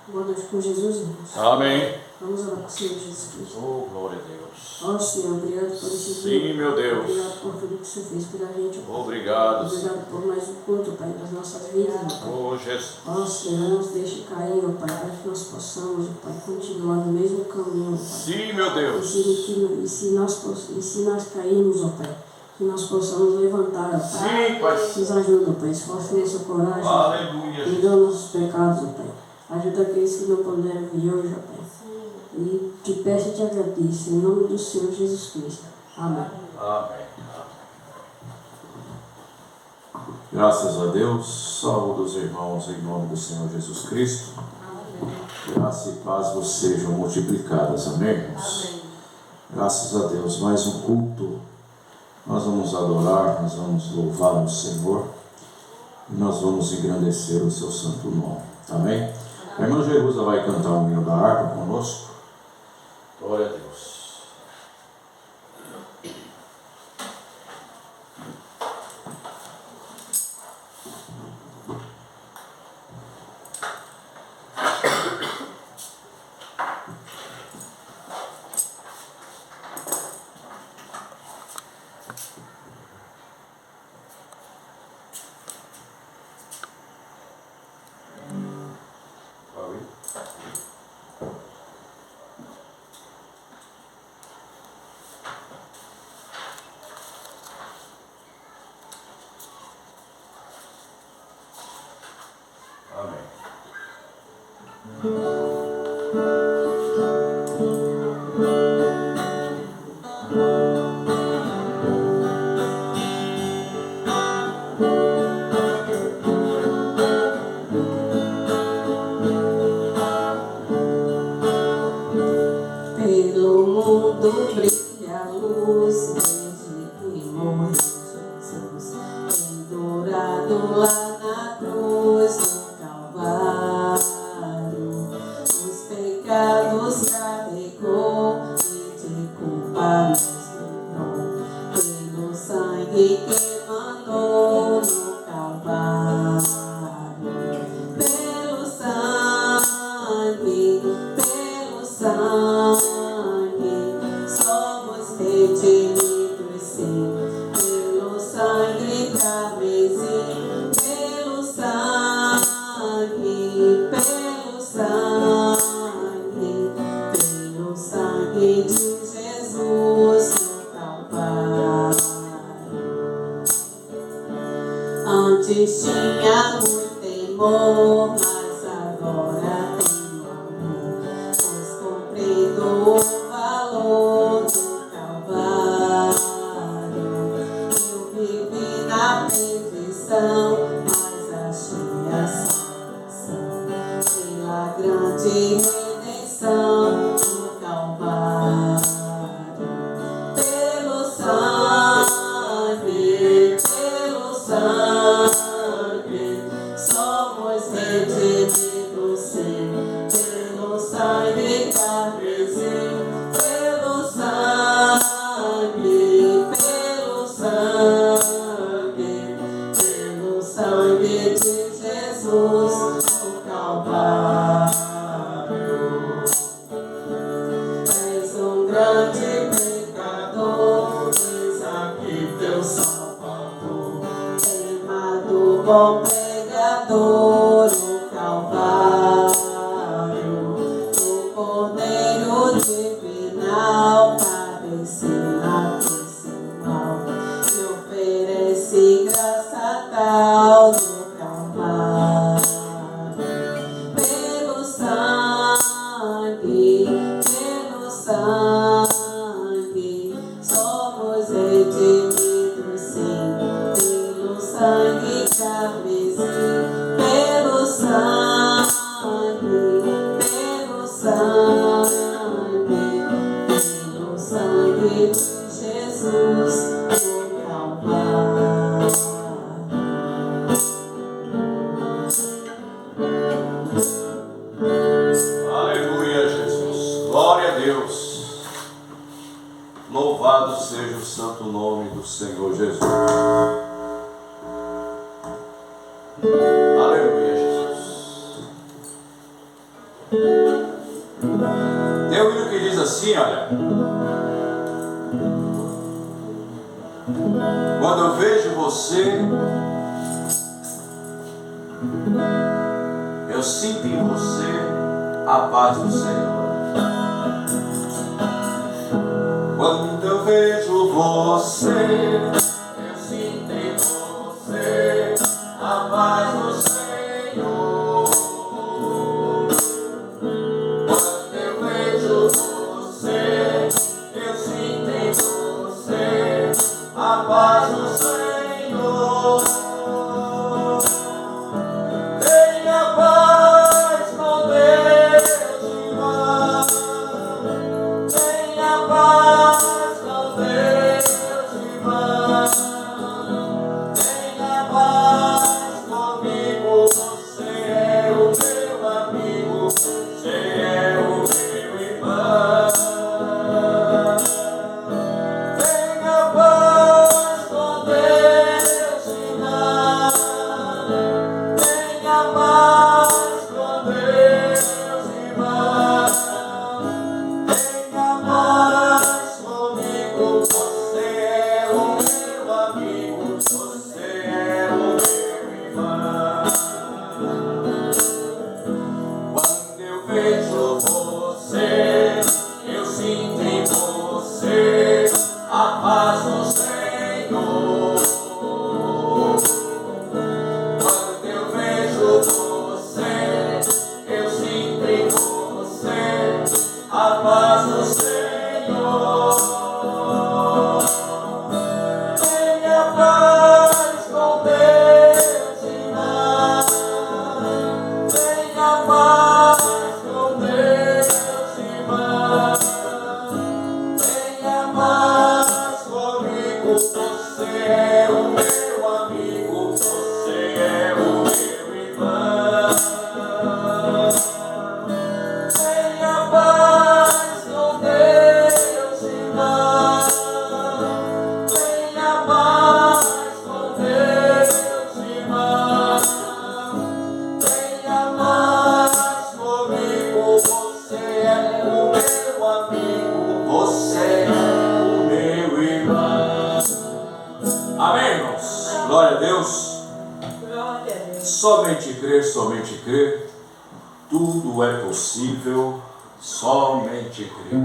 Boa noite com Jesus, irmãos. Amém. Vamos orar com o Senhor Jesus Cristo. Oh, glória a Deus. Ó Senhor, obrigado por esse dia. Sim, meu Deus. Obrigado por tudo que você fez pela gente. Obrigado. Obrigado por mais um culto, Pai, das nossas vidas, meu Pai. Oh, Jesus. Ó Senhor, não nos deixe cair, meu Pai, para que nós possamos, meu Pai, continuar no mesmo caminho, meu Pai. Sim, meu Deus. E se nós cairmos, ó Pai, que nós possamos levantar, ó Pai. Sim, Pai. Nos ajuda, Pai, esforce nossa coragem. Aleluia. Perdoa nossos pecados, ó Pai. Ajuda aqueles que não puderam vir hoje, ó Pai. E te peço e te agradeço, em nome do Senhor Jesus Cristo. Amém. Amém. Graças a Deus, saúdo os irmãos em nome do Senhor Jesus Cristo. Graça e paz vos sejam multiplicadas, amém, irmãos? Amém. Graças a Deus, mais um culto. Nós vamos adorar, nós vamos louvar o Senhor e nós vamos engrandecer o seu santo nome, amém? A irmã Jerusa vai cantar o hino da harpa conosco. Glória a Deus. Pelo mundo brilha a luz, desde que morreu Jesus, pendurado lá na cruz do Calvário. Os pecados carregou e de culpa nos livrou, pelo sangue que mandou no Calvário. Pelo sangue, somos redimidos, sim, pelo sangue carmesim, pelo sangue de Jesus no Calvário. Antes tinha muito temor, mas agora tenho amor, pois compreendo o valor do Calvário. Eu vivi na perdição, mas achei a salvação pela grande redenção do Calvário. Pelo sangue, somos redimidos, sim, pelo sangue carmesim, pelo sangue de Jesus no Calvário. És um grande pecador, eis aqui teu Salvador, queimado bom pregador no Calvário. O Cordeiro divinal padece na cruz seu mal, e oferece graça tal no Calvário. Pelo sangue, somos redimidos, sim, pelo sangue carmesim, pelo sangue de Jesus no Calvário. Aleluia, Jesus. Glória a Deus. Louvado seja o santo nome do Senhor Jesus. Aleluia, Jesus. Tem um hino que diz assim, olha. Quando eu vejo você, eu sinto em você a paz do Senhor. Quando eu vejo você, eu sinto em você a paz do Senhor. Quando eu vejo você, eu sinto em você a paz do Senhor. Tenha paz com Deus, irmão. Tenha paz com Deus, irmão. Tenha paz comigo. Você é o meu amigo. Você é o meu irmão. Tenha paz com Deus, irmão. Tenha paz com Deus, irmão. Tenha paz comigo. Você é o meu amigo. Você é o meu irmão. Quando eu vejo você, eu sinto em você a paz do Senhor. Quando eu vejo você, eu sinto em você a paz do Senhor. Tenha paz com Deus, irmão. Tenha paz com Deus, irmão. Tenha paz comigo. Você é o meu amigo. Você é o meu irmão. Tenha paz com Deus, irmão. Tenha paz com Deus, irmão. Tenha paz comigo. Você é o meu amigo. Você é o meu irmão. Amém, irmãos? Glória a Deus. Somente crer, tudo é possível, somente crer.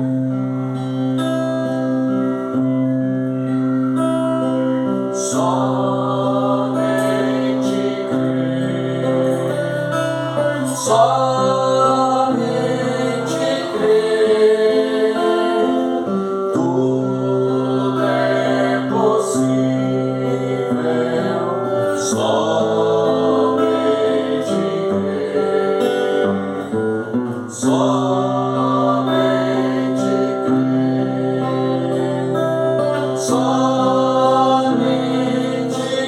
Somente crer, somente crer, tudo é possível, somente crer, somente crer, somente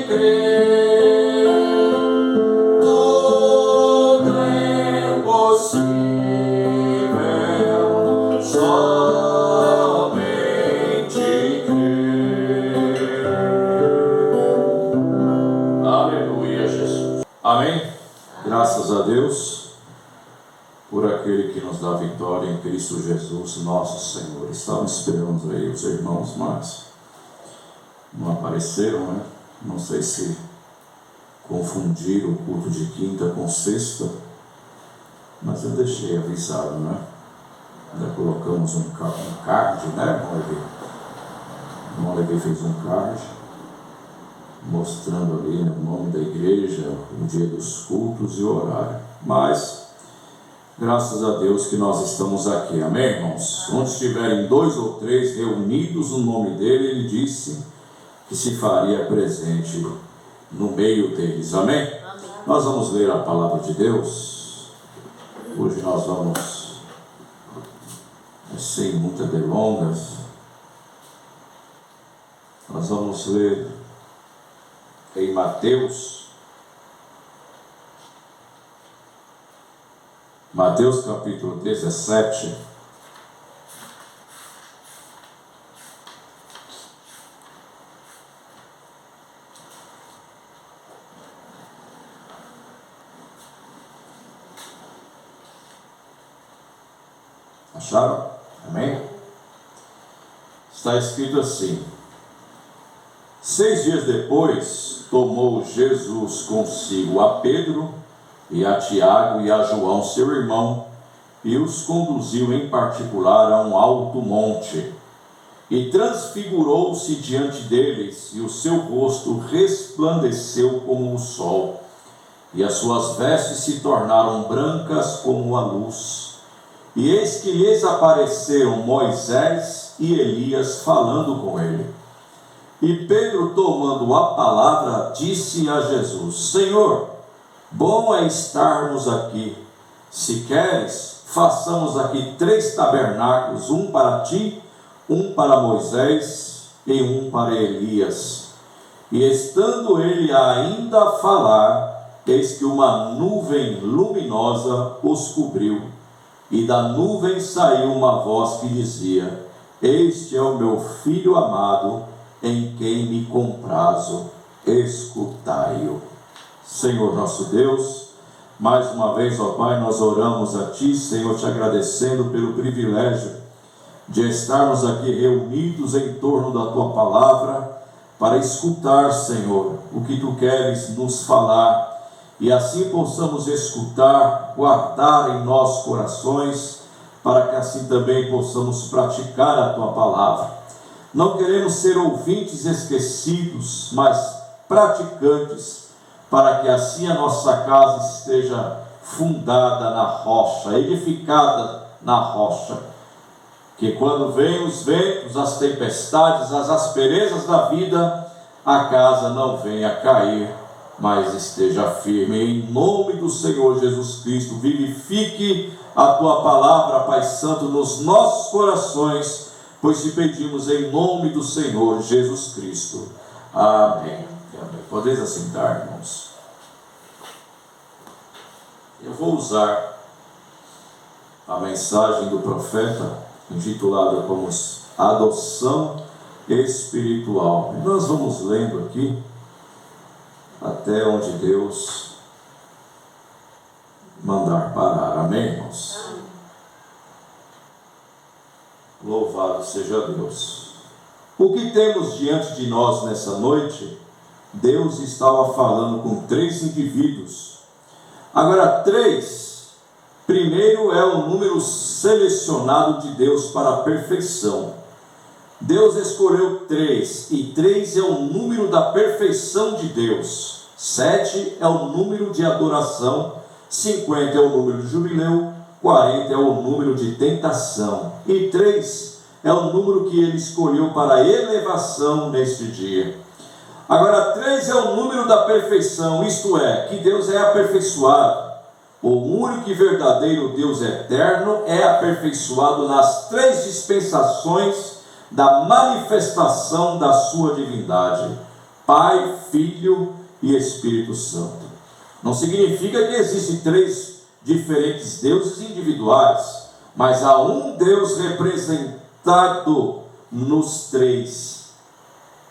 crer, tudo é possível, somente crer. Aleluia, Jesus. Amém? Graças a Deus por aquele que nos dá vitória em Cristo Jesus, nosso Senhor. Estamos esperando aí os irmãos, mas não apareceram, né? Não sei se confundiram o culto de quinta com sexta, mas eu deixei avisado, né? Ainda colocamos um card, né, irmão Levi? O irmão Levi fez um card mostrando ali, né, o nome da igreja, o dia dos cultos e o horário. Mas graças a Deus que nós estamos aqui, amém, irmãos? Onde estiverem 2 ou 3 reunidos no nome dele, ele disse que se faria presente no meio deles, amém? Amém. Nós vamos ler a palavra de Deus. Hoje nós vamos, sem muitas delongas, nós vamos ler em Mateus capítulo 17. Acharam? Amém? Está escrito assim: 6 dias depois, tomou Jesus consigo a Pedro e a Tiago e a João, seu irmão, e os conduziu em particular a um alto monte, e transfigurou-se diante deles, e o seu rosto resplandeceu como o sol, e as suas vestes se tornaram brancas como a luz. E eis que lhes apareceram Moisés e Elias falando com ele. E Pedro, tomando a palavra, disse a Jesus: Senhor, bom é estarmos aqui. Se queres, façamos aqui 3 tabernáculos, um para ti, um para Moisés e um para Elias. E estando ele ainda a falar, eis que uma nuvem luminosa os cobriu, e da nuvem saiu uma voz que dizia: Este é o meu Filho amado, em quem me comprazo, escutai-o. Senhor nosso Deus, mais uma vez, ó Pai, nós oramos a Ti, Senhor, te agradecendo pelo privilégio de estarmos aqui reunidos em torno da Tua palavra, para escutar, Senhor, o que Tu queres nos falar, e assim possamos escutar, guardar em nossos corações, para que assim também possamos praticar a Tua palavra. Não queremos ser ouvintes esquecidos, mas praticantes, para que assim a nossa casa esteja fundada na rocha, edificada na rocha. Que quando vêm os ventos, as tempestades, as asperezas da vida, a casa não venha cair, mas esteja firme. Em nome do Senhor Jesus Cristo, vivifique a Tua palavra, Pai Santo, nos nossos corações, pois te pedimos em nome do Senhor Jesus Cristo. Amém. Amém. Podeis assentar, irmãos. Eu vou usar a mensagem do profeta, intitulada como Adoção Espiritual. E nós vamos lendo aqui até onde Deus mandar parar. Amém, irmãos? Louvado seja Deus. O que temos diante de nós nessa noite? Deus estava falando com 3 indivíduos. Agora, 3, primeiro é o número selecionado de Deus para a perfeição. Deus escolheu 3, e 3 é o número da perfeição de Deus. 7 é o número de adoração, 50 é o número de jubileu, 40 é o número de tentação, e 3 é o número que Ele escolheu para a elevação neste dia. Agora, 3 é o número da perfeição, isto é, que Deus é aperfeiçoado. O único e verdadeiro Deus eterno é aperfeiçoado nas 3 dispensações da manifestação da sua divindade: Pai, Filho e Espírito Santo. Não significa que existem 3 diferentes deuses individuais, mas há um Deus representado nos 3.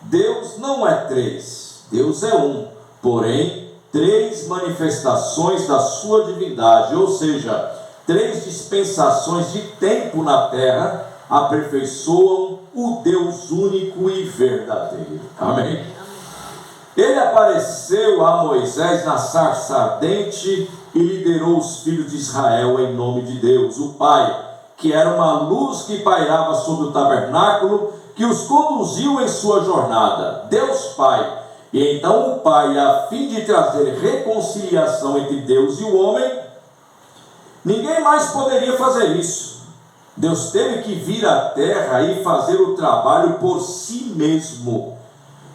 Deus não é 3, Deus é um, porém 3 manifestações da sua divindade, ou seja, 3 dispensações de tempo na terra aperfeiçoam o Deus único e verdadeiro. Amém? Ele apareceu a Moisés na sarça ardente e liderou os filhos de Israel em nome de Deus, o Pai, que era uma luz que pairava sobre o tabernáculo, que os conduziu em sua jornada. Deus Pai. E então o Pai, a fim de trazer reconciliação entre Deus e o homem, ninguém mais poderia fazer isso. Deus teve que vir à terra e fazer o trabalho por si mesmo.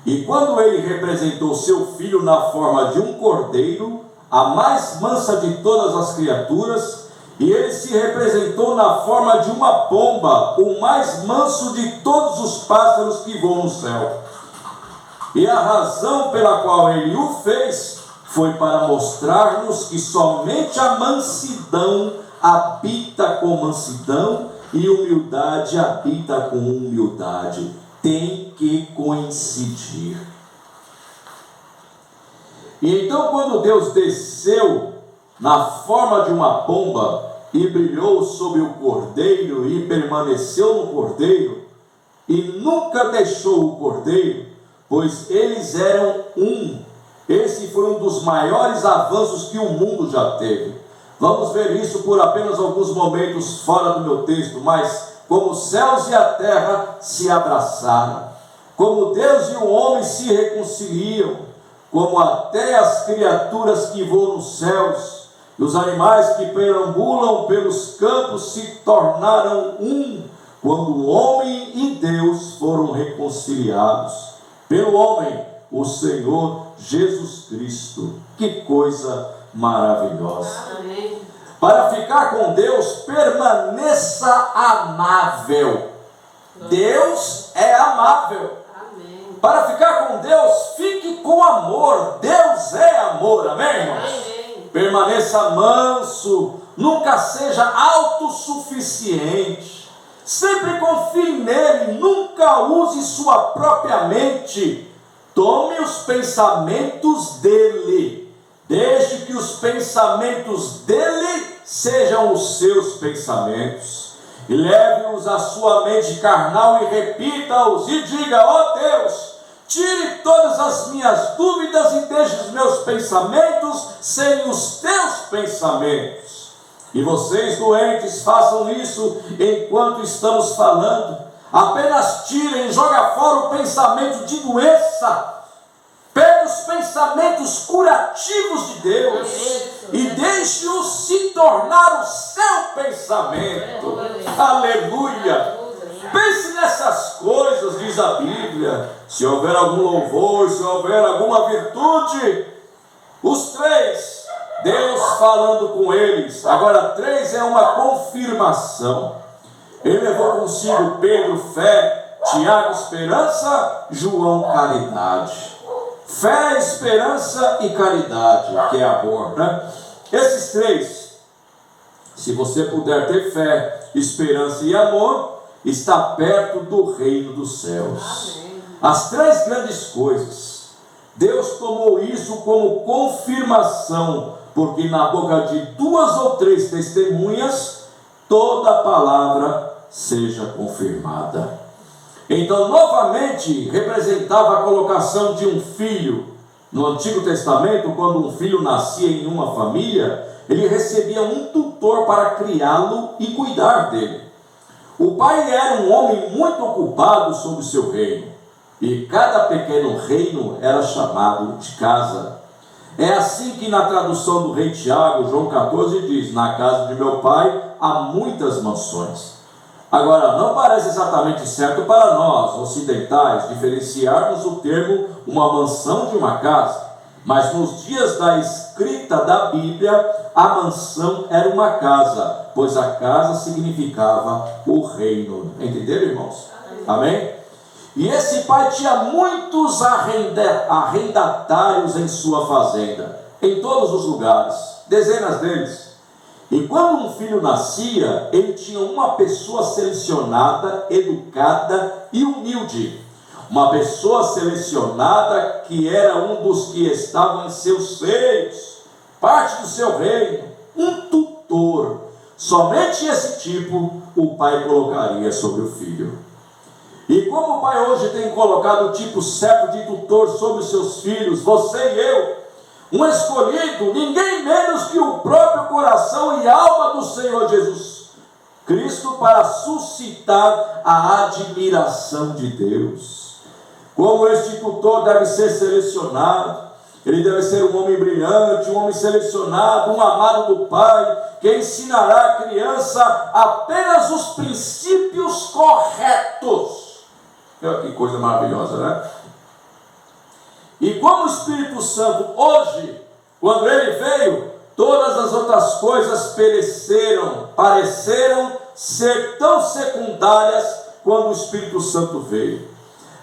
E quando ele representou seu filho na forma de um cordeiro, a mais mansa de todas as criaturas, e ele se representou na forma de uma pomba, o mais manso de todos os pássaros que voam no céu. E a razão pela qual ele o fez foi para mostrar-nos que somente a mansidão habita com mansidão e humildade habita com humildade. Tem que coincidir. E então, quando Deus desceu na forma de uma pomba, e brilhou sobre o cordeiro e permaneceu no cordeiro e nunca deixou o cordeiro, pois eles eram um. Esse foi um dos maiores avanços que o mundo já teve. Vamos ver isso por apenas alguns momentos fora do meu texto, mas como os céus e a terra se abraçaram, como Deus e o homem se reconciliam, como até as criaturas que voam nos céus e os animais que perambulam pelos campos se tornaram um, quando o homem e Deus foram reconciliados pelo homem, o Senhor Jesus Cristo. Que coisa maravilhosa! Amém. Para ficar com Deus, permaneça amável. Deus é amável. Amém. Para ficar com Deus, fique com amor. Deus é amor, amém, irmãos? Amém. Permaneça manso, nunca seja autossuficiente. Sempre confie nele, nunca use sua própria mente. Tome os pensamentos dele. Deixe que os pensamentos dele sejam os seus pensamentos. E leve-os à sua mente carnal e repita-os e diga: ó Deus, tire todas as minhas dúvidas e deixe os meus pensamentos serem os teus pensamentos. E vocês doentes façam isso enquanto estamos falando. Apenas tirem, joga fora o pensamento de doença. Pegue os pensamentos curativos de Deus e deixe-os se tornar o seu pensamento. Aleluia! Pense nessas coisas, diz a Bíblia. Se houver algum louvor, se houver alguma virtude, os três, Deus falando com eles. Agora, três é uma confirmação. Ele levou consigo Pedro, fé, Tiago, esperança, João, caridade. Fé, esperança e caridade, que é amor, né? Esses três, se você puder ter fé, esperança e amor, está perto do reino dos céus. Amém. As três grandes coisas, Deus tomou isso como confirmação, porque na boca de 2 ou 3 testemunhas, toda palavra seja confirmada. Então, novamente, representava a colocação de um filho. No Antigo Testamento, quando um filho nascia em uma família, ele recebia um tutor para criá-lo e cuidar dele. O pai era um homem muito ocupado sobre o seu reino, e cada pequeno reino era chamado de casa. É assim que na tradução do rei Tiago, João 14 diz: na casa de meu pai há muitas mansões. Agora, não parece exatamente certo para nós, ocidentais, diferenciarmos o termo uma mansão de uma casa. Mas nos dias da escrita da Bíblia, a mansão era uma casa, pois a casa significava o reino. Entenderam, irmãos? Amém? E esse pai tinha muitos arrendatários em sua fazenda, em todos os lugares, dezenas deles. E quando um filho nascia, ele tinha uma pessoa selecionada, educada e humilde. Uma pessoa selecionada que era um dos que estavam em seus seios, parte do seu reino, um tutor. Somente esse tipo o pai colocaria sobre o filho. E como o pai hoje tem colocado o tipo certo de tutor sobre os seus filhos, você e eu, um escolhido, ninguém menos que o próprio coração e alma do Senhor Jesus Cristo, para suscitar a admiração de Deus. Como este tutor deve ser selecionado, ele deve ser um homem brilhante, um homem selecionado, um amado do Pai, que ensinará à criança apenas os princípios corretos. Que coisa maravilhosa, né? E como o Espírito Santo hoje, quando ele veio, todas as outras coisas pareceram ser tão secundárias quando o Espírito Santo veio.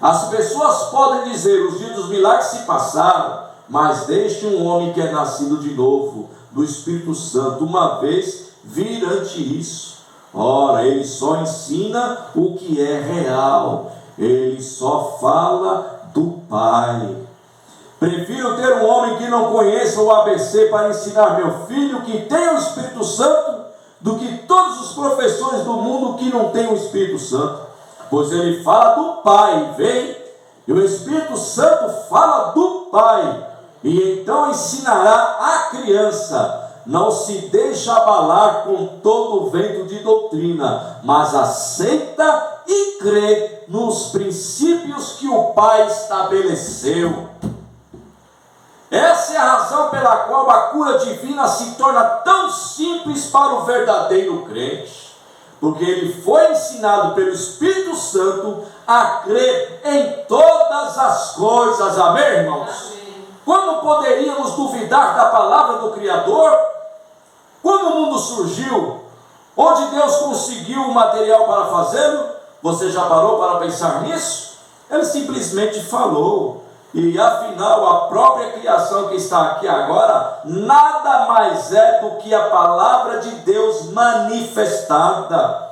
As pessoas podem dizer: os dias dos milagres se passaram, mas deixe um homem que é nascido de novo, do Espírito Santo, uma vez vir ante isso. Ora, ele só ensina o que é real, ele só fala do Pai. Prefiro ter um homem que não conheça o ABC para ensinar meu filho que tem o Espírito Santo, do que todos os professores do mundo que não têm o Espírito Santo. Pois ele fala do Pai, vem, e o Espírito Santo fala do Pai, e então ensinará a criança. Não se deixa abalar com todo o vento de doutrina, mas aceita e crê nos princípios que o Pai estabeleceu. Essa é a razão pela qual a cura divina se torna tão simples para o verdadeiro crente, porque ele foi ensinado pelo Espírito Santo a crer em todas as coisas. Amém, irmãos? Amém. Como poderíamos duvidar da palavra do Criador? Quando o mundo surgiu, onde Deus conseguiu o material para fazê-lo? Você já parou para pensar nisso? Ele simplesmente falou. E afinal, a própria criação que está aqui agora nada mais é do que a palavra de Deus manifestada.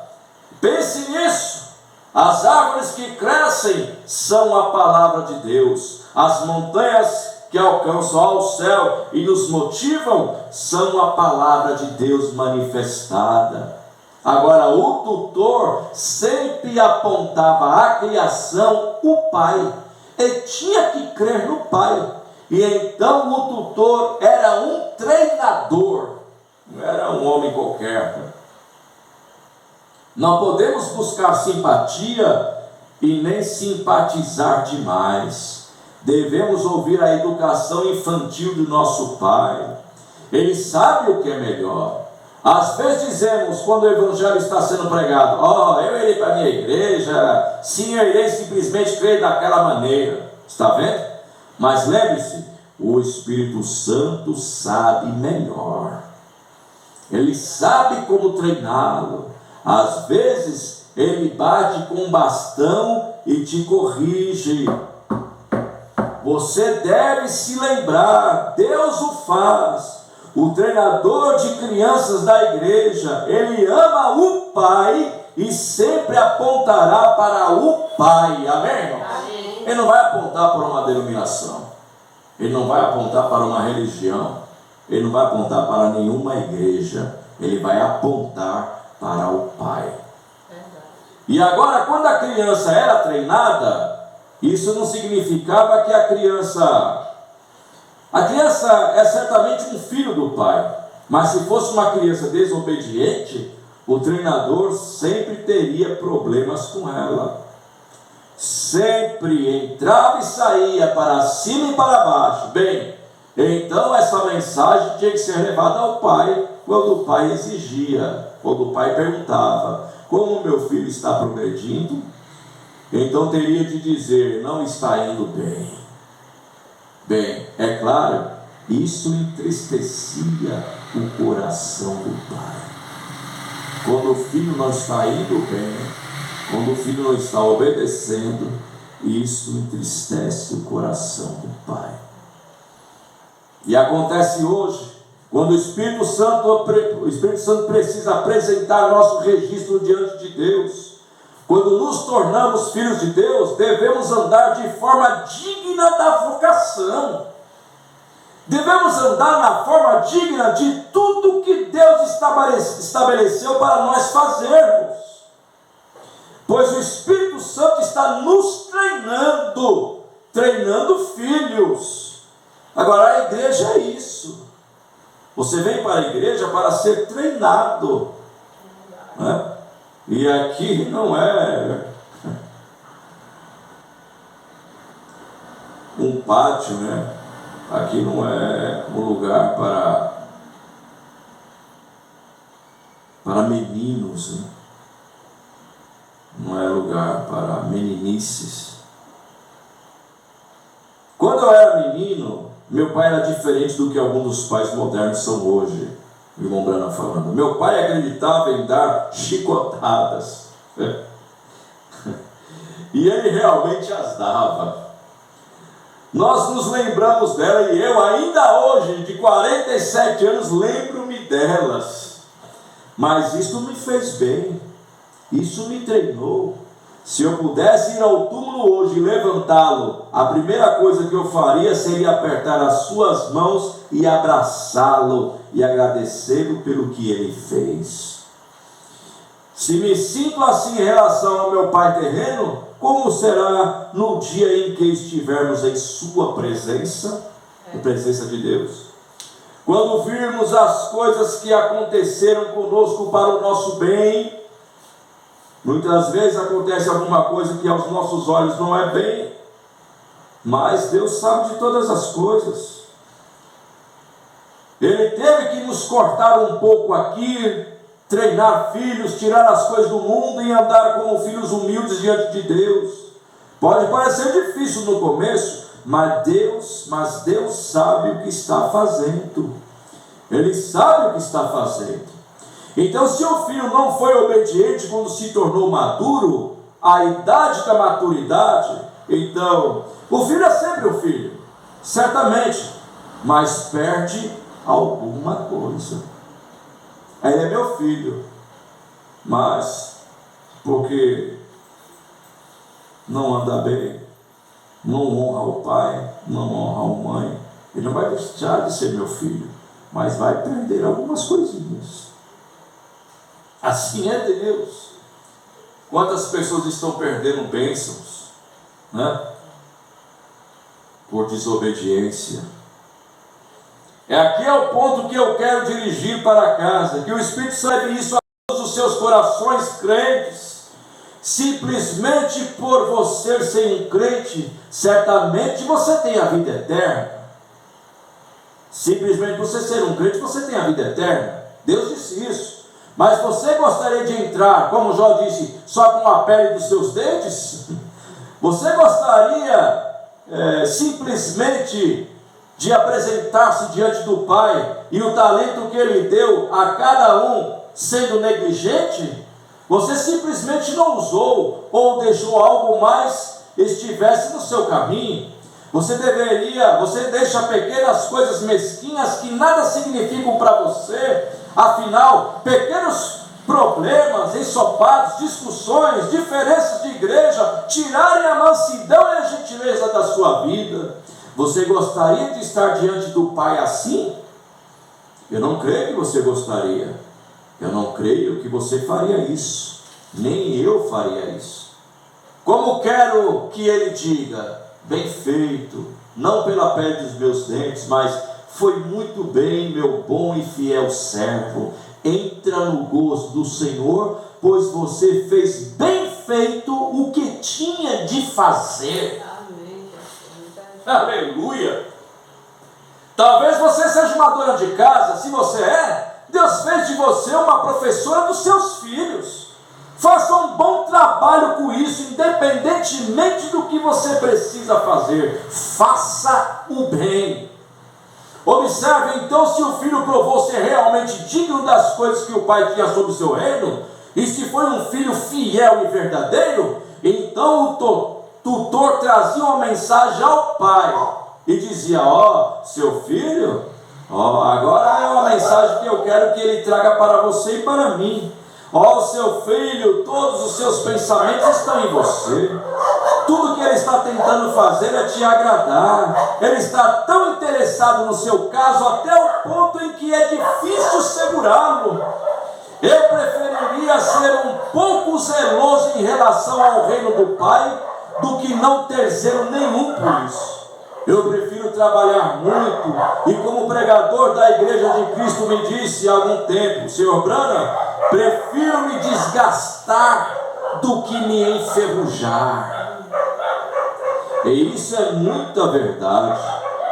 Pense nisso. As árvores que crescem são a palavra de Deus. As montanhas que alcançam ao céu e nos motivam são a palavra de Deus manifestada. Agora, o tutor sempre apontava à criação o Pai. Ele tinha que crer no Pai. E então o tutor era um treinador, não era um homem qualquer. Não podemos buscar simpatia e nem simpatizar demais. Devemos ouvir a educação infantil do nosso Pai. Ele sabe o que é melhor. Às vezes dizemos, quando o evangelho está sendo pregado, eu irei para a minha igreja, sim, eu irei simplesmente crer daquela maneira. Está vendo? Mas lembre-se, o Espírito Santo sabe melhor. Ele sabe como treiná-lo. Às vezes, ele bate com um bastão e te corrige. Você deve se lembrar, Deus o faz. O treinador de crianças da igreja, ele ama o Pai e sempre apontará para o Pai. Amém, irmão? Amém. Ele não vai apontar para uma denominação. Ele não vai apontar para uma religião. Ele não vai apontar para nenhuma igreja. Ele vai apontar para o Pai. E agora, quando a criança era treinada, isso não significava que a criança é certamente um filho do pai, mas se fosse uma criança desobediente, o treinador sempre teria problemas com ela. Sempre entrava e saía para cima e para baixo. Bem, então essa mensagem tinha que ser levada ao pai, quando o pai exigia, quando o pai perguntava: como meu filho está progredindo? Então teria de dizer: não está indo bem. Bem, é claro, isso entristecia o coração do pai. Quando o filho não está indo bem, quando o filho não está obedecendo, isso entristece o coração do pai. E acontece hoje, quando o Espírito Santo precisa apresentar nosso registro diante de Deus. Quando nos tornamos filhos de Deus, devemos andar de forma digna da vocação. Devemos andar na forma digna de tudo que Deus estabeleceu para nós fazermos. Pois o Espírito Santo está nos treinando filhos. Agora a igreja é isso. Você vem para a igreja para ser treinado, né? E aqui não é um pátio, né? Aqui não é um lugar para meninos, né? Não é lugar para meninices. Quando eu era menino, meu pai era diferente do que alguns dos pais modernos são hoje. O irmão Brana falando. Meu pai acreditava em dar chicotadas. E ele realmente as dava. Nós nos lembramos dela e eu ainda hoje, de 47 anos, lembro-me delas. Mas isso me fez bem. Isso me treinou. Se eu pudesse ir ao túmulo hoje e levantá-lo, a primeira coisa que eu faria seria apertar as suas mãos e abraçá-lo e agradecê-lo pelo que ele fez. Se me sinto assim em relação ao meu Pai terreno, como será no dia em que estivermos em sua presença, na presença de Deus? Quando virmos as coisas que aconteceram conosco para o nosso bem, muitas vezes acontece alguma coisa que aos nossos olhos não é bem, mas Deus sabe de todas as coisas. Ele teve que nos cortar um pouco aqui, treinar filhos, tirar as coisas do mundo e andar como filhos humildes diante de Deus. Pode parecer difícil no começo, mas Deus sabe o que está fazendo. Ele sabe o que está fazendo. Então, se o filho não foi obediente quando se tornou maduro, a idade da maturidade, então, o filho é sempre o filho, certamente, mas perde alguma coisa. Ele é meu filho, mas porque não anda bem, não honra o pai, não honra a mãe, ele não vai deixar de ser meu filho, mas vai perder algumas coisinhas. Assim é Deus. Quantas pessoas estão perdendo bênçãos, né? Por desobediência. Aqui é o ponto que eu quero dirigir para casa, que o Espírito Santo leve isso a todos os seus corações crentes. Simplesmente por você ser um crente, certamente você tem a vida eterna. Simplesmente por você ser um crente, você tem a vida eterna. Deus disse isso. Mas você gostaria de entrar, como Jó disse, só com a pele dos seus dentes? Você gostaria simplesmente de apresentar-se diante do Pai e o talento que Ele deu a cada um sendo negligente? Você simplesmente não usou ou deixou algo mais estivesse no seu caminho. Você deixa pequenas coisas mesquinhas que nada significam para você. Afinal, pequenos problemas, ensopados, discussões, diferenças de igreja, tirarem a mansidão e a gentileza da sua vida. Você gostaria de estar diante do Pai assim? Eu não creio que você gostaria. Eu não creio que você faria isso. Nem eu faria isso. Como quero que Ele diga: bem feito, não pela pele dos meus dentes, mas foi muito bem, meu bom e fiel servo. Entra no gozo do Senhor, pois você fez bem feito o que tinha de fazer. Amém. Aleluia! Talvez você seja uma dona de casa. Se você é, Deus fez de você uma professora dos seus filhos. Faça um bom trabalho com isso, independentemente do que você precisa fazer. Faça o bem. Observe então se o filho provou ser realmente digno das coisas que o pai tinha sobre o seu reino, e se foi um filho fiel e verdadeiro. Então o tutor trazia uma mensagem ao pai e dizia: seu filho, agora é uma mensagem que eu quero que ele traga para você e para mim. Seu filho, todos os seus pensamentos estão em você. Tudo que ele está tentando fazer é te agradar. Ele está tão interessado no seu caso até o ponto em que é difícil segurá-lo. Eu preferiria ser um pouco zeloso em relação ao reino do Pai do que não ter zelo nenhum por isso. Eu prefiro trabalhar muito, e como pregador da Igreja de Cristo me disse há algum tempo: Sr. Branham, prefiro me desgastar do que me enferrujar. E isso é muita verdade.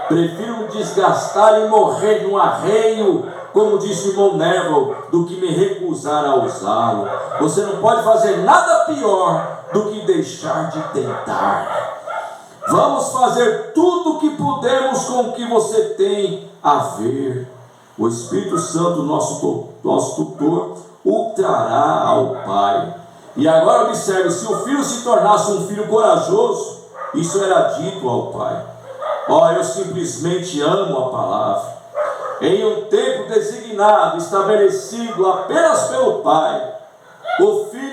Prefiro me desgastar e morrer num arreio, como disse o irmão Neville, do que me recusar a usá-lo. Você não pode fazer nada pior do que deixar de tentar. Vamos fazer tudo o que pudermos com o que você tem a ver. O Espírito Santo, nosso tutor, o trará ao Pai. E agora observe: se o filho se tornasse um filho corajoso, isso era dito ao Pai. Eu simplesmente amo a palavra. Em um tempo designado, estabelecido apenas pelo Pai, o filho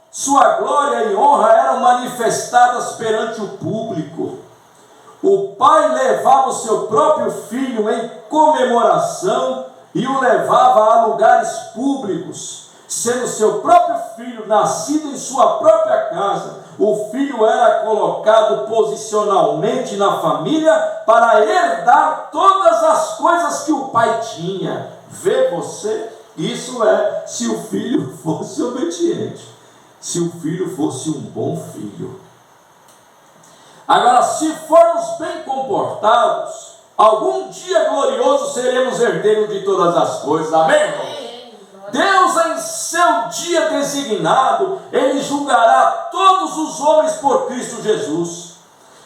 sua glória e honra eram manifestadas perante o público. O pai levava o seu próprio filho em comemoração e o levava a lugares públicos. sendo seu próprio filho, nascido em sua própria casa, o filho era colocado posicionalmente na família para herdar todas as coisas que o pai tinha. Vê você? Isso é, se o filho fosse obediente, se o filho fosse um bom filho. Agora, se formos bem comportados, algum dia glorioso seremos herdeiros de todas as coisas. Amém, irmão? Deus, em seu dia designado, Ele julgará todos os homens por Cristo Jesus.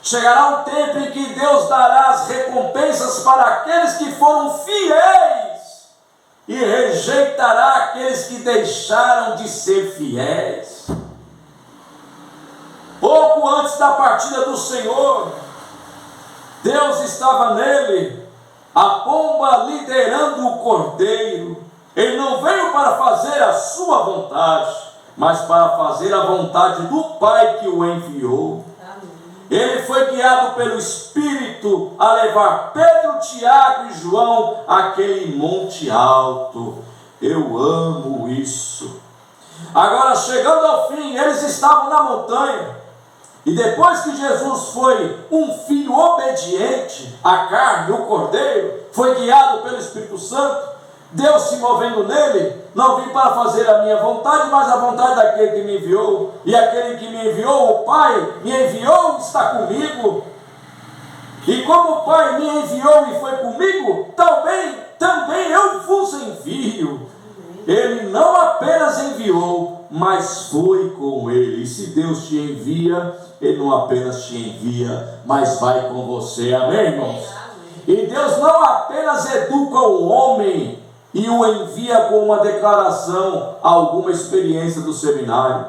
Chegará um tempo em que Deus dará as recompensas para aqueles que foram fiéis e rejeitará aqueles que deixaram de ser fiéis. Pouco antes da partida do Senhor, Deus estava nele, a pomba liderando o cordeiro. Ele não veio para fazer a sua vontade, mas para fazer a vontade do Pai que o enviou. Ele foi guiado pelo Espírito a levar Pedro, Tiago e João àquele monte alto. Eu amo isso. Agora, chegando ao fim, eles estavam na montanha. E depois que Jesus foi um filho obediente à carne, o cordeiro, foi guiado pelo Espírito Santo, Deus se movendo nele, não vim para fazer a minha vontade, mas a vontade daquele que me enviou. E aquele que me enviou, o Pai, me enviou, está comigo. E como o Pai me enviou e foi comigo, também eu vos envio. Ele não apenas enviou, mas foi com ele. E se Deus te envia, Ele não apenas te envia, mas vai com você. Amém, irmãos? E Deus não apenas educa o homem e o envia com uma declaração, alguma experiência do seminário,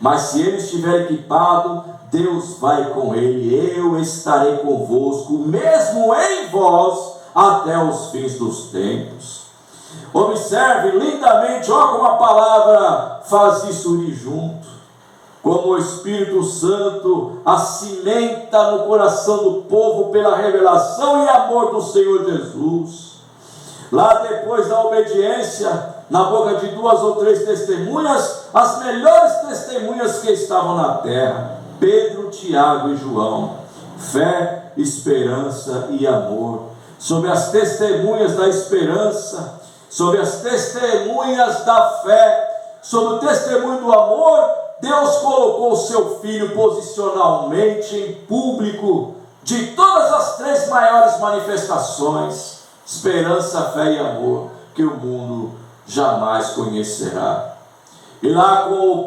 mas se ele estiver equipado, Deus vai com ele. Eu estarei convosco, mesmo em vós, até os fins dos tempos. Observe lindamente, ó, como a palavra faz isso ir junto, como o Espírito Santo acimenta no coração do povo pela revelação e amor do Senhor Jesus. Lá depois da obediência, na boca de 2 ou 3 testemunhas, as melhores testemunhas que estavam na terra, Pedro, Tiago e João, fé, esperança e amor. Sobre as testemunhas da esperança, sobre as testemunhas da fé, sobre o testemunho do amor, Deus colocou o seu Filho posicionalmente em público de todas as 3 maiores manifestações: esperança, fé e amor, que o mundo jamais conhecerá. E lá como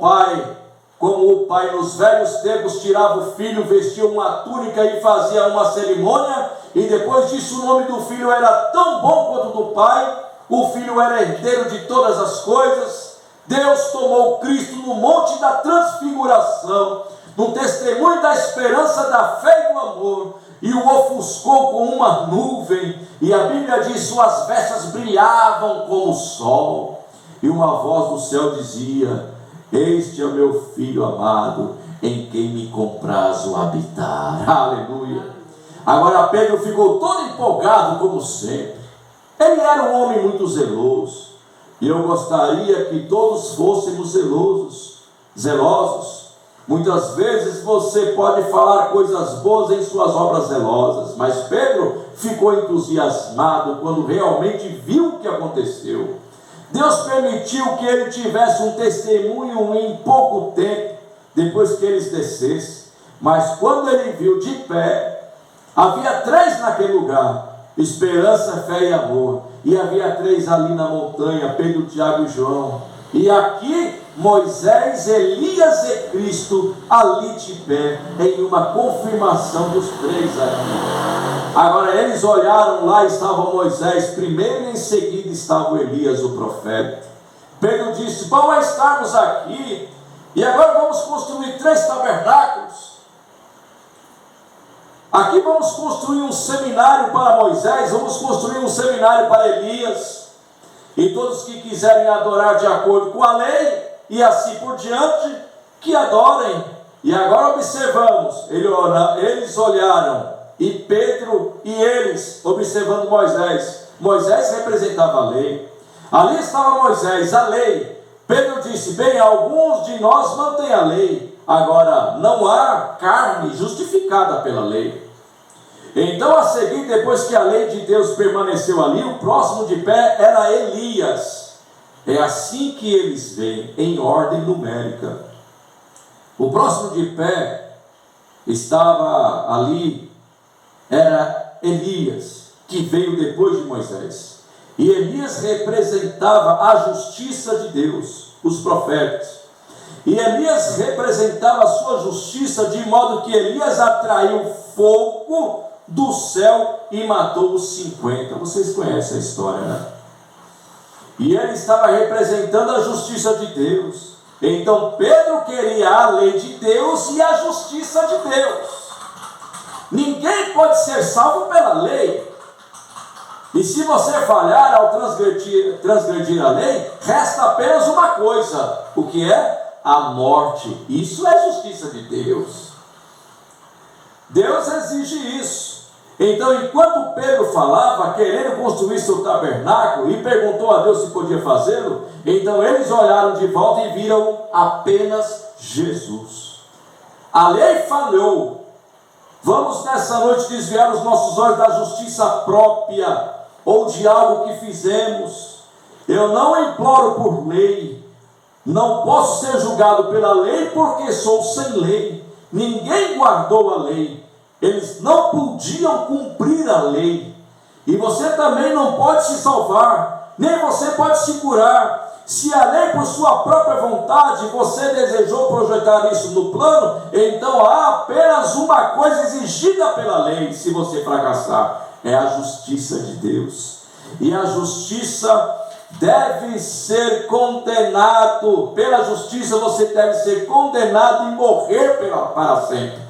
o pai nos velhos tempos tirava o filho, vestia uma túnica e fazia uma cerimônia, e depois disso o nome do filho era tão bom quanto do pai, o filho era herdeiro de todas as coisas. Deus tomou Cristo no monte da transfiguração, no testemunho da esperança, da fé e do amor, e o ofuscou com uma nuvem, e a Bíblia diz: suas vestes brilhavam como o sol, e uma voz do céu dizia: este é o meu filho amado, em quem me comprazo habitar. Aleluia. Agora Pedro ficou todo empolgado como sempre. Ele era um homem muito zeloso, e eu gostaria que todos fôssemos zelosos. Muitas vezes você pode falar coisas boas em suas obras zelosas, mas Pedro ficou entusiasmado quando realmente viu o que aconteceu. Deus permitiu que ele tivesse um testemunho em pouco tempo, depois que eles descessem. Mas quando ele viu de pé, havia 3 naquele lugar: esperança, fé e amor. E havia 3 ali na montanha: Pedro, Tiago e João. E aqui Moisés, Elias e Cristo ali de pé, em uma confirmação dos 3 aqui. Agora eles olharam, lá estava Moisés primeiro, e em seguida estava Elias, o profeta. Pedro disse: bom é estarmos aqui, e agora vamos construir 3 tabernáculos. Aqui vamos construir um seminário para Moisés, vamos construir um seminário para Elias, e todos que quiserem adorar de acordo com a lei, e assim por diante, que adorem. E agora observamos, eles olharam, e Pedro e eles observando Moisés. Moisés representava a lei, ali estava Moisés, a lei, Pedro disse: bem, alguns de nós mantêm a lei, agora não há carne justificada pela lei. Então, a seguir, depois que a lei de Deus permaneceu ali, o próximo de pé era Elias. É assim que eles veem, em ordem numérica. O próximo de pé estava ali, era Elias, que veio depois de Moisés. E Elias representava a justiça de Deus, os profetas. E Elias representava a sua justiça, de modo que Elias atraiu fogo do céu e matou os 50. Vocês conhecem a história, né? E ele estava representando a justiça de Deus. Então Pedro queria a lei de Deus e a justiça de Deus. Ninguém pode ser salvo pela lei. E se você falhar ao transgredir a lei, resta apenas uma coisa. O que é? A morte. Isso é justiça de Deus. Deus exige isso. Então, enquanto Pedro falava, querendo construir seu tabernáculo, e perguntou a Deus se podia fazê-lo, então eles olharam de volta e viram apenas Jesus. A lei falhou. Vamos nessa noite desviar os nossos olhos da justiça própria, ou de algo que fizemos. Eu não imploro por lei. Não posso ser julgado pela lei, porque sou sem lei. Ninguém guardou a lei. Eles não podiam cumprir a lei. E você também não pode se salvar, nem você pode se curar. Se a lei, por sua própria vontade, você desejou projetar isso no plano, então há apenas uma coisa exigida pela lei. Se você fracassar, é a justiça de Deus. E a justiça deve ser condenado. Pela justiça você deve ser condenado e morrer para sempre.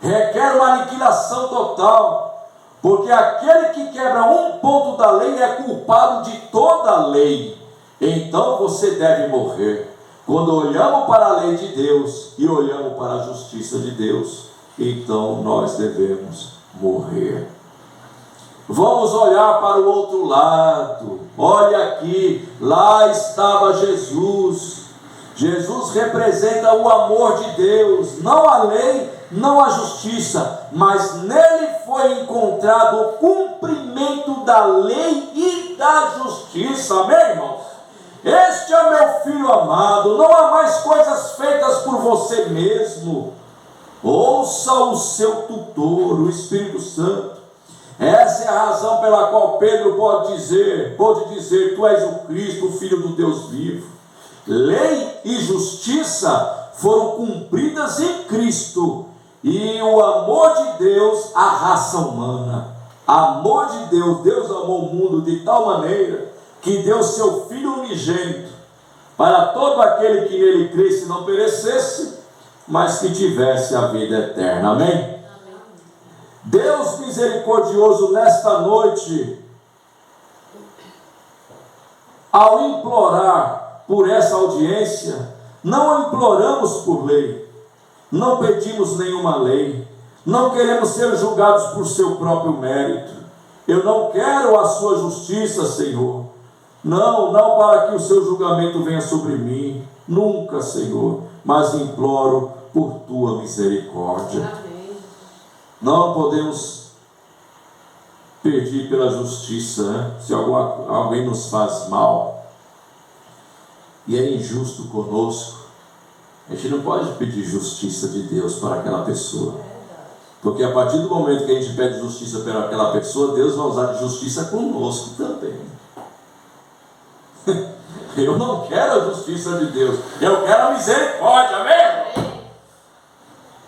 Requer uma aniquilação total, porque aquele que quebra um ponto da lei é culpado de toda a lei. Então você deve morrer. Quando olhamos para a lei de Deus e olhamos para a justiça de Deus, então nós devemos morrer. Vamos olhar para o outro lado. Olha aqui, lá estava Jesus. Jesus representa o amor de Deus, não a lei, não a justiça, mas nele foi encontrado o cumprimento da lei e da justiça. Amém, irmãos? Este é meu filho amado. Não há mais coisas feitas por você mesmo. Ouça o seu tutor, o Espírito Santo. Essa é a razão pela qual Pedro pode dizer, tu és o Cristo, o Filho do Deus vivo. Lei e justiça foram cumpridas em Cristo. E o amor de Deus, a raça humana. Amor de Deus, Deus amou o mundo de tal maneira que deu seu Filho unigênito, para todo aquele que nele cresce não perecesse, mas que tivesse a vida eterna. Amém? Amém. Deus misericordioso, nesta noite, ao implorar por essa audiência, não imploramos por lei, não pedimos nenhuma lei, não queremos ser julgados por seu próprio mérito. Eu não quero a sua justiça, Senhor. Não para que o seu julgamento venha sobre mim, nunca, Senhor, mas imploro por tua misericórdia. Amém. Não podemos pedir pela justiça, né? Se alguém nos faz mal e é injusto conosco, a gente não pode pedir justiça de Deus para aquela pessoa, porque a partir do momento que a gente pede justiça para aquela pessoa, Deus vai usar de justiça conosco também. Eu não quero a justiça de Deus, eu quero a misericórdia. Amém?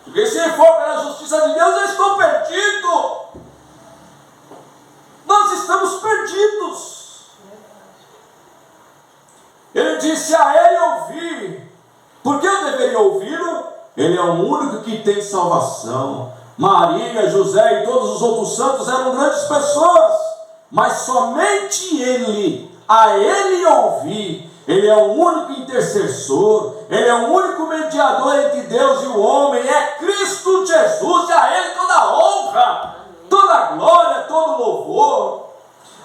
Porque se for pela justiça de Deus, eu estou perdido. Nós estamos perdidos. Ele disse: a ele ouvi. Por que eu deveria ouvi-lo? Ele é o único que tem salvação. Maria, José e todos os outros santos eram grandes pessoas, mas somente ele, a ele ouvi. Ele é o único intercessor, ele é o único mediador entre Deus e o homem, é Cristo Jesus, e a ele toda a honra, toda a glória, todo o louvor.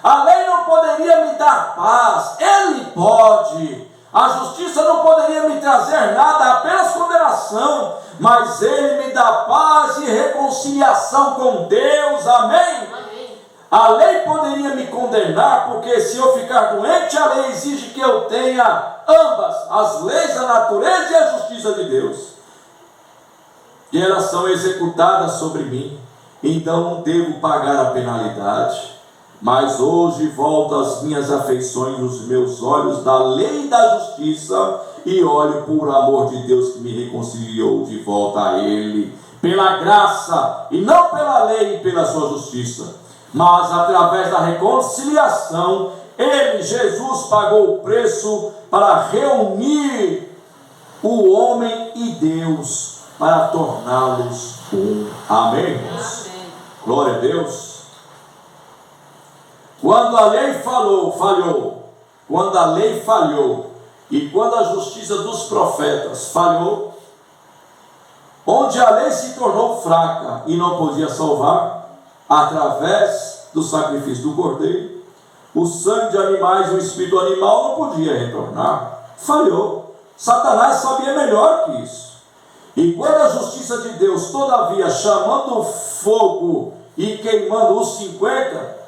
A lei não poderia me dar paz, ele pode. A justiça não poderia me trazer nada, apenas condenação, mas Ele me dá paz e reconciliação com Deus, amém? A lei poderia me condenar, porque se eu ficar doente, a lei exige que eu tenha ambas, as leis da natureza e a justiça de Deus. E elas são executadas sobre mim, então devo pagar a penalidade. Mas hoje volto às minhas afeições, os meus olhos da lei e da justiça, e olho por amor de Deus que me reconciliou de volta a Ele, pela graça, e não pela lei e pela sua justiça. Mas através da reconciliação, Ele, Jesus, pagou o preço para reunir o homem e Deus, para torná-los um. Amém, irmãos? Glória a Deus. Quando a lei falhou, quando a lei falhou, e quando a justiça dos profetas falhou, onde a lei se tornou fraca e não podia salvar, através do sacrifício do cordeiro, o sangue de animais e o espírito animal não podia retornar. Falhou. Satanás sabia melhor que isso. E quando a justiça de Deus, todavia, chamando fogo e queimando os 50,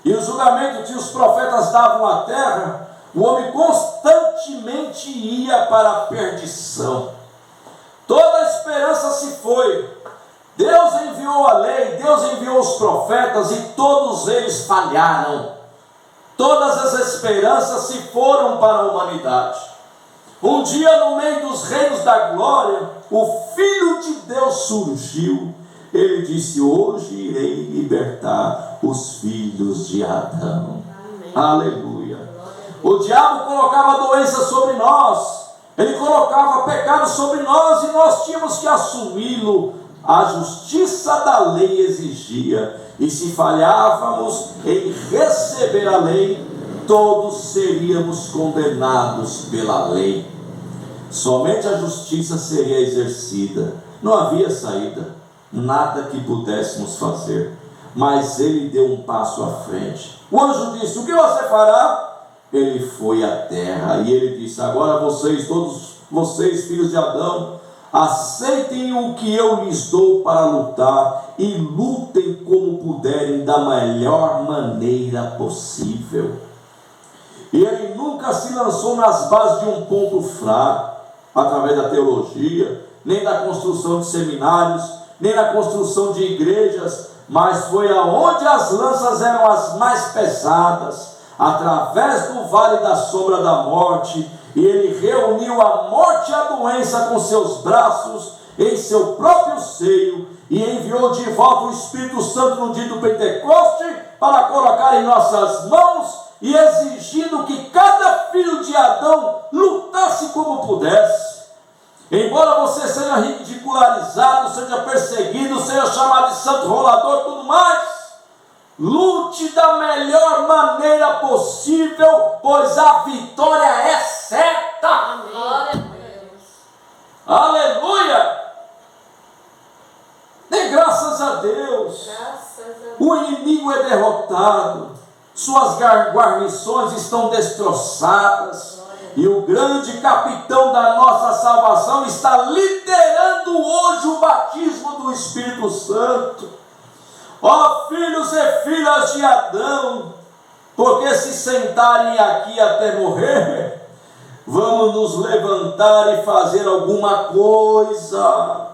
e o julgamento que os profetas davam à terra, o homem constantemente ia para a perdição. Toda a esperança se foi. Deus enviou a lei, Deus enviou os profetas, e todos eles falharam. Todas as esperanças se foram para a humanidade. Um dia, no meio dos reinos da glória, o Filho de Deus surgiu. Ele disse: hoje irei libertar os filhos de Adão. Amém. Aleluia. O diabo colocava doença sobre nós, ele colocava pecado sobre nós, e nós tínhamos que assumi-lo. A justiça da lei exigia, e se falhávamos em receber a lei, todos seríamos condenados pela lei. Somente a justiça seria exercida, não havia saída, nada que pudéssemos fazer. Mas Ele deu um passo à frente. O anjo disse: o que você fará? Ele foi à terra e ele disse: agora vocês, todos vocês, filhos de Adão, aceitem o que eu lhes dou para lutar, e lutem como puderem, da melhor maneira possível. E ele nunca se lançou nas bases de um ponto fraco, através da teologia, nem da construção de seminários, nem na construção de igrejas, mas foi aonde as lanças eram as mais pesadas, através do vale da sombra da morte, e ele reuniu a morte e a doença com seus braços em seu próprio seio, e enviou de volta o Espírito Santo no dia do Pentecoste, para colocar em nossas mãos, e exigindo que cada filho de Adão lutasse como pudesse. Embora você seja ridicularizado, seja perseguido, seja chamado de santo rolador e tudo mais, lute da melhor maneira possível, pois a vitória é certa. Glória a Deus. Aleluia. Dê graças a Deus. O inimigo é derrotado, suas guarnições estão destroçadas, e o grande capitão da nossa salvação está liderando hoje o batismo do Espírito Santo. Ó filhos e filhas de Adão, porque se sentarem aqui até morrer, vamos nos levantar e fazer alguma coisa.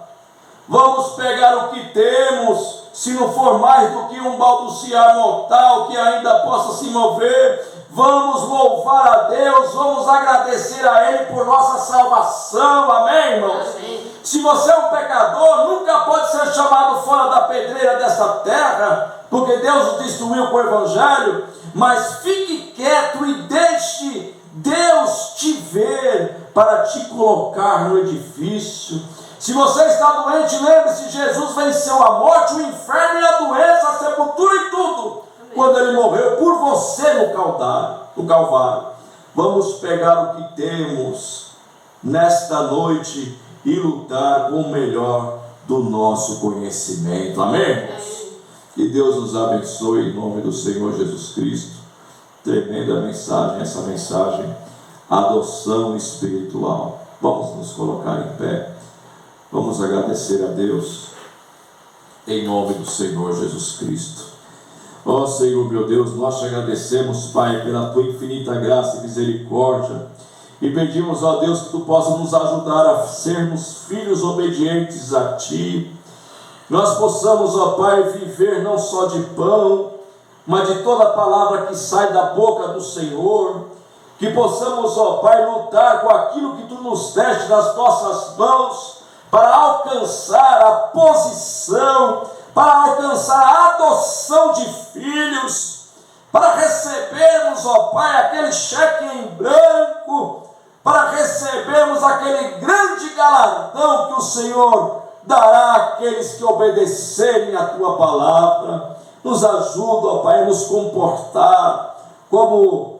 Vamos pegar o que temos, se não for mais do que um balbuciar mortal que ainda possa se mover. Vamos louvar a Deus, vamos agradecer a Ele por nossa salvação, amém, irmãos? Amém. Se você é um pecador, nunca pode ser chamado fora da pedreira dessa terra, porque Deus o destruiu com o Evangelho, mas fique quieto e deixe Deus te ver para te colocar no edifício. Se você está doente, lembre-se, Jesus venceu a morte, o inferno e a doença, a sepultura e tudo, quando Ele morreu por você no Calvário. Vamos pegar o que temos nesta noite e lutar com o melhor do nosso conhecimento, amém? Que Deus nos abençoe em nome do Senhor Jesus Cristo. Tremenda mensagem, essa mensagem adoção espiritual. Vamos nos colocar em pé. Vamos agradecer a Deus em nome do Senhor Jesus Cristo. Ó Senhor meu Deus, nós te agradecemos, Pai, pela tua infinita graça e misericórdia, e pedimos, ó Deus, que tu possa nos ajudar a sermos filhos obedientes a ti. Nós possamos, ó Pai, viver não só de pão, mas de toda palavra que sai da boca do Senhor. Que possamos, ó Pai, lutar com aquilo que tu nos deste nas nossas mãos, para alcançar a posição, para alcançar a adoção de filhos, para recebermos, ó Pai, aquele cheque em branco, para recebermos aquele grande galardão que o Senhor dará àqueles que obedecerem a tua palavra. Nos ajuda, ó Pai, a nos comportar como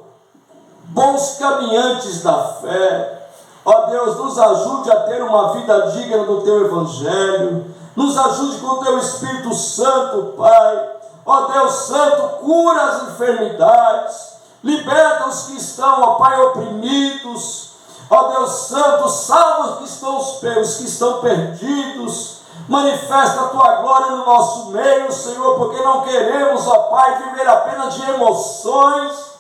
bons caminhantes da fé. Ó Deus, nos ajude a ter uma vida digna do teu evangelho. Nos ajude com o teu Espírito Santo, Pai. Ó Deus Santo, cura as enfermidades, liberta os que estão, ó Pai, oprimidos. Ó Deus Santo, salva os que estão perdidos. Manifesta a tua glória no nosso meio, Senhor, porque não queremos, ó Pai, viver apenas de emoções,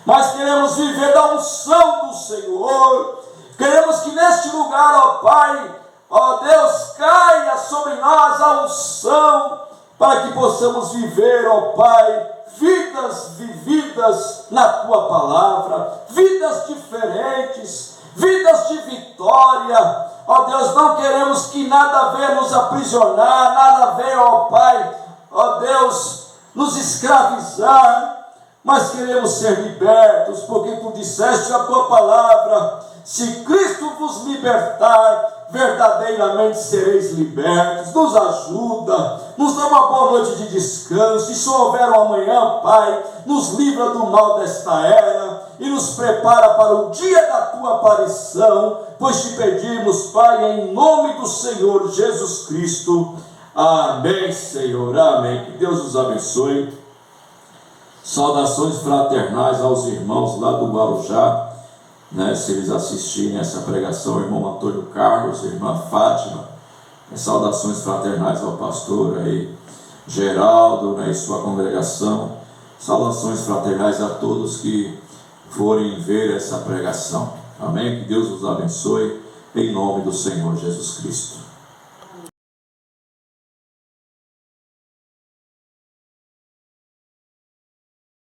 mas queremos viver da unção do Senhor. Queremos que neste lugar, ó Pai, ó Deus, caia sobre nós a unção, para que possamos viver, ó Pai, vidas vividas na tua palavra, vidas diferentes, vidas de vitória. Ó Deus, não queremos que nada venha nos aprisionar, nada venha, ó Pai, ó Deus, nos escravizar, mas queremos ser libertos, porque tu disseste a tua palavra: se Cristo vos libertar, verdadeiramente sereis libertos. Nos ajuda, nos dá uma boa noite de descanso, e se houver um amanhã, Pai, nos livra do mal desta era, e nos prepara para o dia da tua aparição, pois te pedimos, Pai, em nome do Senhor Jesus Cristo. Amém, Senhor, amém. Que Deus nos abençoe. Saudações fraternais aos irmãos lá do Guarujá, né, se eles assistirem essa pregação, irmão Antônio Carlos, irmã Fátima. Saudações fraternais ao pastor aí, Geraldo, né, e sua congregação. Saudações fraternais a todos que forem ver essa pregação. Amém? Que Deus os abençoe, em nome do Senhor Jesus Cristo.